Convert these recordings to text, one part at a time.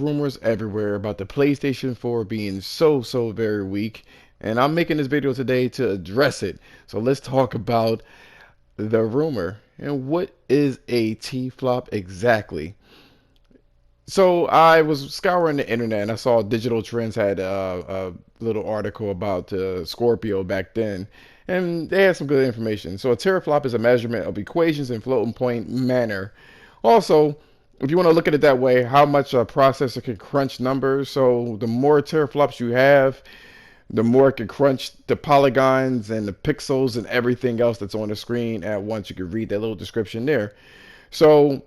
rumors everywhere about the PlayStation 4 being so very weak, and I'm making this video today to address it. So let's talk about the rumor and what is a T-flop exactly. So I was scouring the internet and I saw Digital Trends had a little article about Scorpio back then, and they had some good information. So a teraflop is a measurement of equations in floating point manner. Also, if you want to look at it that way, how much a processor can crunch numbers. So the more teraflops you have, the more it can crunch the polygons and the pixels and everything else that's on the screen at once. You can read that little description there. So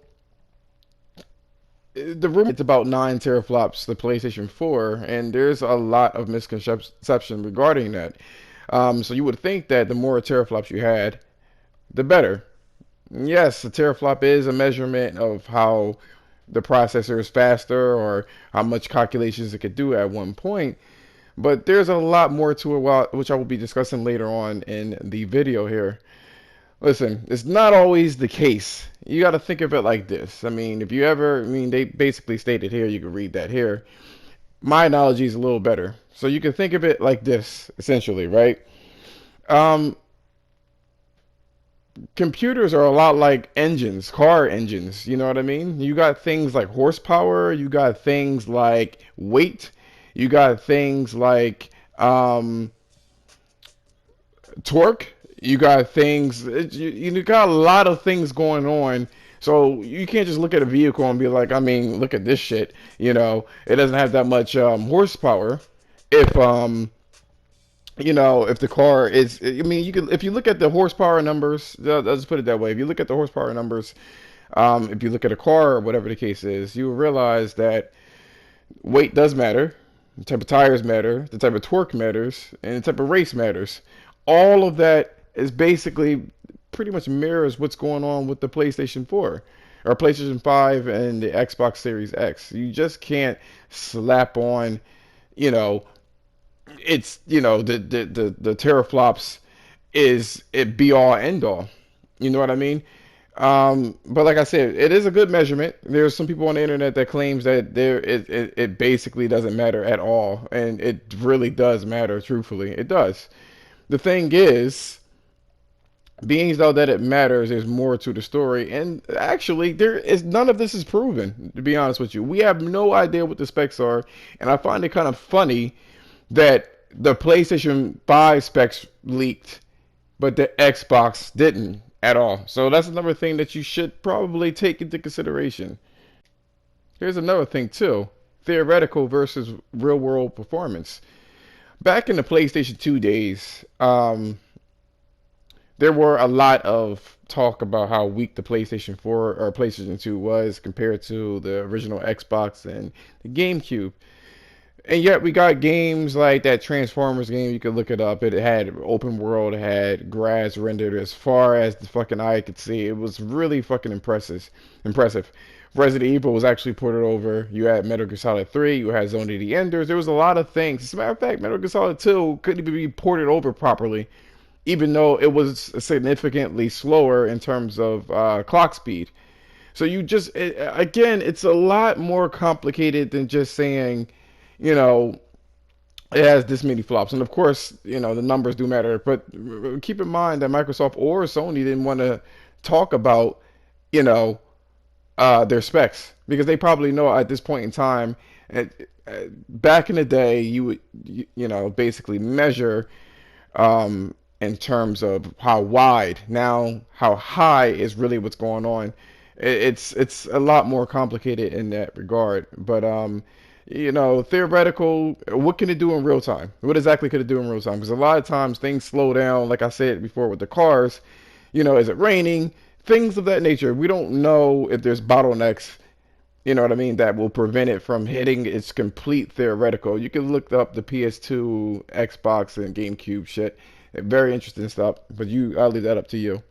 the rumor it's about 9 teraflops the PlayStation 4, and there's a lot of misconception regarding that. So you would think that the more teraflops you had, the better. Yes, a teraflop is a measurement of how the processor is faster or how much calculations it could do at one point. But there's a lot more to it, which I will be discussing later on in the video here. Listen, it's not always the case. You got to think of it like this. I mean, if you ever, they basically stated here, you can read that here. My analogy is a little better. So you can think of it like this, essentially, right? Um, Computers are a lot like engines, car engines. You know what I mean? You got things like horsepower, you got things like weight, you got things like torque. You got things. You got a lot of things going on. So you can't just look at a vehicle and be like, look at this shit. It doesn't have that much horsepower. If if the car is, you can. If you look at the horsepower numbers, let's put it that way. If you look at the horsepower numbers, if you look at a car or whatever the case is, you will realize that weight does matter. The type of tires matter. The type of torque matters, and the type of race matters. All of that is basically pretty much mirrors what's going on with the PlayStation 4 or PlayStation 5 and the Xbox Series X. You just can't slap on, it's the teraflops is it be all end all. You know what I mean? But like I said, it is a good measurement. There's some people on the internet that claims that it basically doesn't matter at all, and it really does matter. Truthfully, it does. The thing is, being though that it matters, there's more to the story, and actually, there is none of this is proven. To be honest with you, we have no idea what the specs are, and I find it kind of funny that the PlayStation 5 specs leaked, but the Xbox didn't at all. So that's another thing that you should probably take into consideration. Here's another thing too: theoretical versus real-world performance. Back in the PlayStation 2 days, there were a lot of talk about how weak the PlayStation 4 or PlayStation 2 was compared to the original Xbox and the GameCube. And yet we got games like that Transformers game, you could look it up. It had open world, it had grass rendered as far as the fucking eye could see. It was really fucking impressive. Resident Evil was actually ported over. You had Metal Gear Solid 3, you had Zone of the Enders. There was a lot of things. As a matter of fact, Metal Gear Solid 2 couldn't even be ported over properly, even though it was significantly slower in terms of clock speed. So again, it's a lot more complicated than just saying, it has this many flops. And of course, the numbers do matter. But keep in mind that Microsoft or Sony didn't want to talk about, you know, their specs, because they probably know at this point in time, back in the day, you would, basically measure in terms of how wide. Now, how high is really what's going on. It's a lot more complicated in that regard. But theoretical, what can it do in real time? What exactly could it do in real time? Because a lot of times things slow down, like I said before with the cars. Is it raining? Things of that nature. We don't know if there's bottlenecks, that will prevent it from hitting its complete theoretical. You can look up the PS2, Xbox, and GameCube shit. Very interesting stuff, but I'll leave that up to you.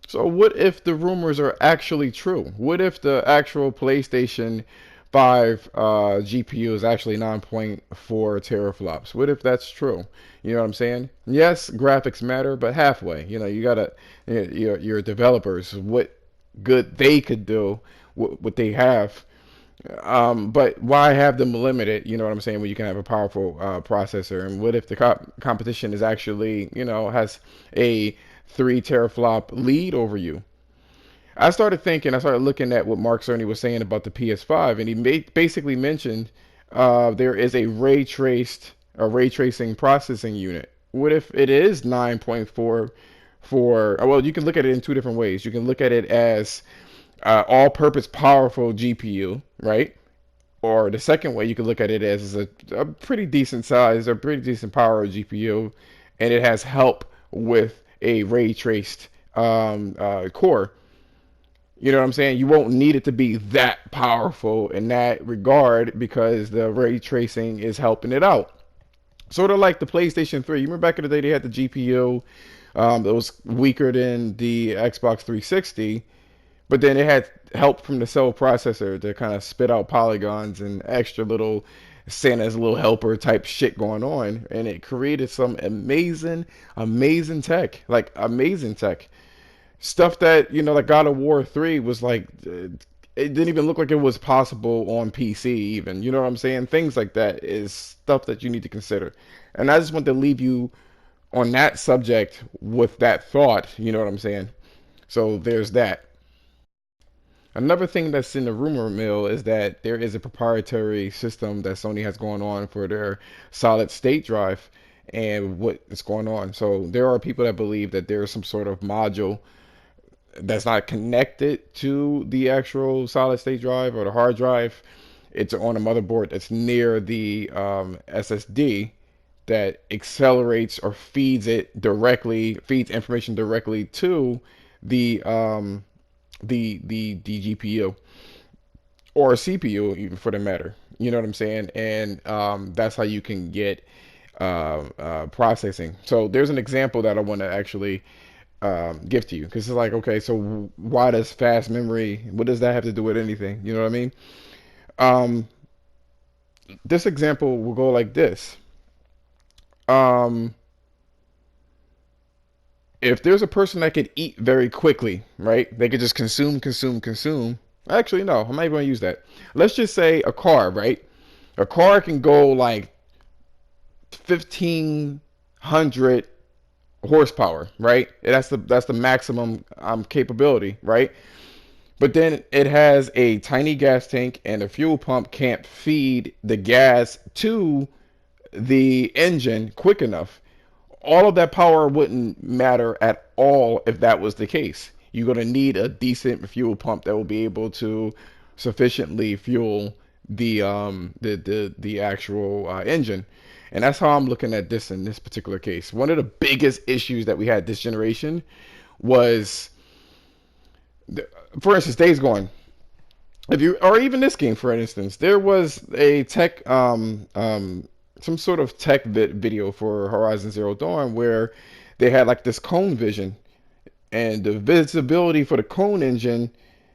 So what if the rumors are actually true? What if the actual PlayStation 5 GPU is actually 9.4 teraflops? What if that's true? You know what I'm saying? Yes, graphics matter, but halfway. You gotta, your developers, what good they could do, what they have. But why have them limited? You know what I'm saying? When you can have a powerful processor, and what if the competition is actually, has a 3 teraflop lead over you? I started looking at what Mark Cerny was saying about the PS5, and he basically mentioned there is a ray tracing processing unit. What if it is 9.4 for? Well, you can look at it in two different ways. You can look at it as all-purpose powerful GPU, right? Or the second way you could look at it as is a pretty decent size or pretty decent power GPU, and it has help with a ray traced core. You know what I'm saying? You won't need it to be that powerful in that regard because the ray tracing is helping it out. Sort of like the PlayStation 3. You remember back in the day they had the GPU that was weaker than the Xbox 360, but then it had help from the cell processor to kind of spit out polygons and extra little Santa's little helper type shit going on, and it created some amazing, amazing tech, like amazing tech stuff that like God of War 3 was like. It didn't even look like it was possible on PC, even. You know what I'm saying? Things like that is stuff that you need to consider. And I just want to leave you on that subject with that thought. You know what I'm saying? So there's that. Another thing that's in the rumor mill is that there is a proprietary system that Sony has going on for their solid state drive and what is going on. So there are people that believe that there's some sort of module that's not connected to the actual solid state drive or the hard drive. It's on a motherboard that's near the SSD that accelerates or feeds information directly to the the GPU or CPU, even for the matter. You know what I'm saying? And that's how you can get processing. So there's an example that I want to actually give to you because it's like, okay, so why does fast memory? What does that have to do with anything? You know what I mean? Um, this example will go like this. Um, if there's a person that could eat very quickly, right? They could just consume, consume, consume. Actually, no, I'm not even going to use that. Let's just say a car, right? A car can go like 1,500 horsepower, right? That's the maximum capability, right? But then it has a tiny gas tank and a fuel pump can't feed the gas to the engine quick enough. All of that power wouldn't matter at all if that was the case. You're going to need a decent fuel pump that will be able to sufficiently fuel the actual engine. And that's how I'm looking at this in this particular case. One of the biggest issues that we had this generation was, for instance, Days Gone. If you, or even this game, for instance, there was a some sort of tech video for Horizon Zero Dawn where they had like this cone vision, and the visibility for the cone engine,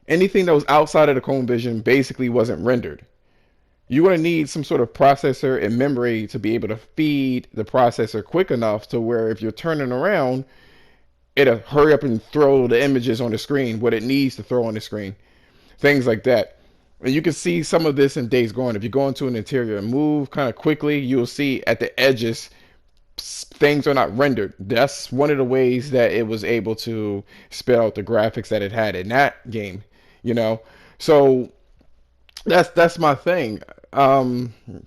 anything that was outside of the cone vision basically wasn't rendered. You're going to need some sort of processor and memory to be able to feed the processor quick enough to where if you're turning around, it'll hurry up and throw the images on the screen, what it needs to throw on the screen. Things like that. And you can see some of this in Days Gone. If you go into an interior and move kind of quickly, you'll see at the edges things are not rendered. That's one of the ways that it was able to spit out the graphics that it had in that game. You know, so that's my thing.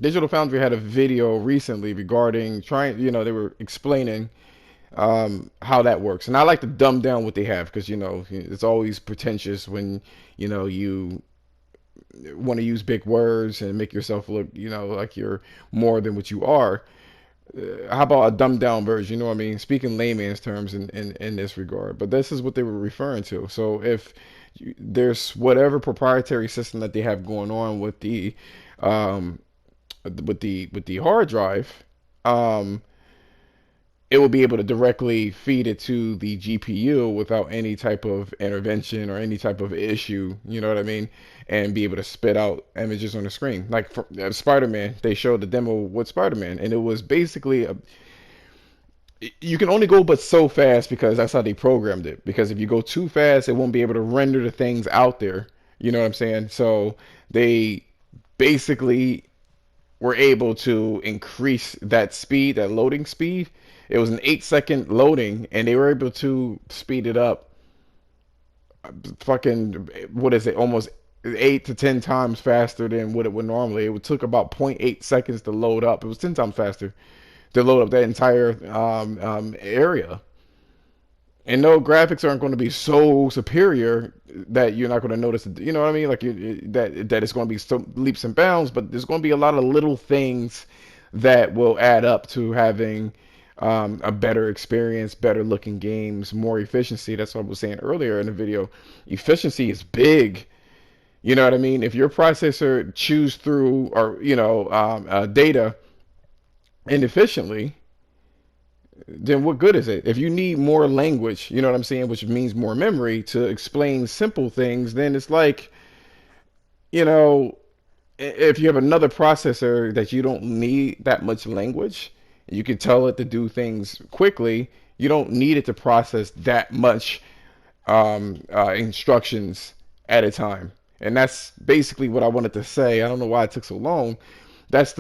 Digital Foundry had a video recently regarding trying. They were explaining how that works, and I like to dumb down what they have because it's always pretentious when you want to use big words and make yourself look like you're more than what you are. How about a dumbed down version? You know what I mean? Speaking layman's terms in this regard, but this is what they were referring to. So if there's whatever proprietary system that they have going on with the um, with the hard drive, um, it will be able to directly feed it to the GPU without any type of intervention or any type of issue, you know what I mean? And be able to spit out images on the screen. Like for Spider-Man, they showed the demo with Spider-Man, and it was basically you can only go but so fast because that's how they programmed it. Because if you go too fast, it won't be able to render the things out there. You know what I'm saying? So they basically were able to increase that speed, that loading speed. It was an 8 second loading, and they were able to speed it up. Fucking, what is it? Almost 8 to 10 times faster than what it would normally. It would took about zero point 0.8 seconds to load up. It was 10 times faster to load up that entire area. And no, graphics aren't going to be so superior that you're not going to notice it. You know what I mean? Like that it's going to be so leaps and bounds, but there's going to be a lot of little things that will add up to having a better experience, better looking games, more efficiency. That's what I was saying earlier in the video. Efficiency is big. You know what I mean? If your processor chews through or data inefficiently, then what good is it? If you need more language, you know what I'm saying, which means more memory to explain simple things, then it's like, you know, if you have another processor that you don't need that much language, you can tell it to do things quickly. You don't need it to process that much instructions at a time. And that's basically what I wanted to say. I don't know why it took so long. That's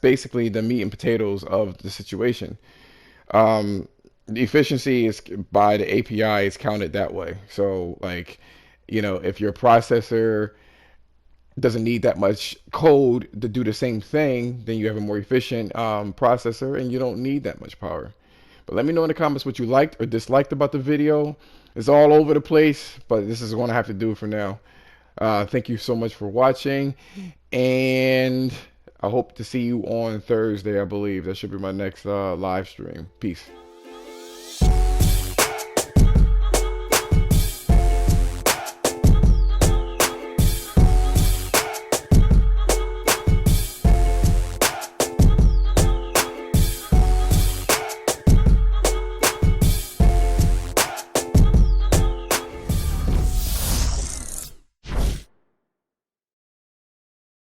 basically the meat and potatoes of the situation. The efficiency is by the API is counted that way. So like, if your processor doesn't need that much code to do the same thing, then you have a more efficient processor and you don't need that much power. But let me know in the comments what you liked or disliked about the video. It's all over the place, but this is going to have to do for now. Thank you so much for watching, and I hope to see you on Thursday, I believe. That should be my next live stream. Peace.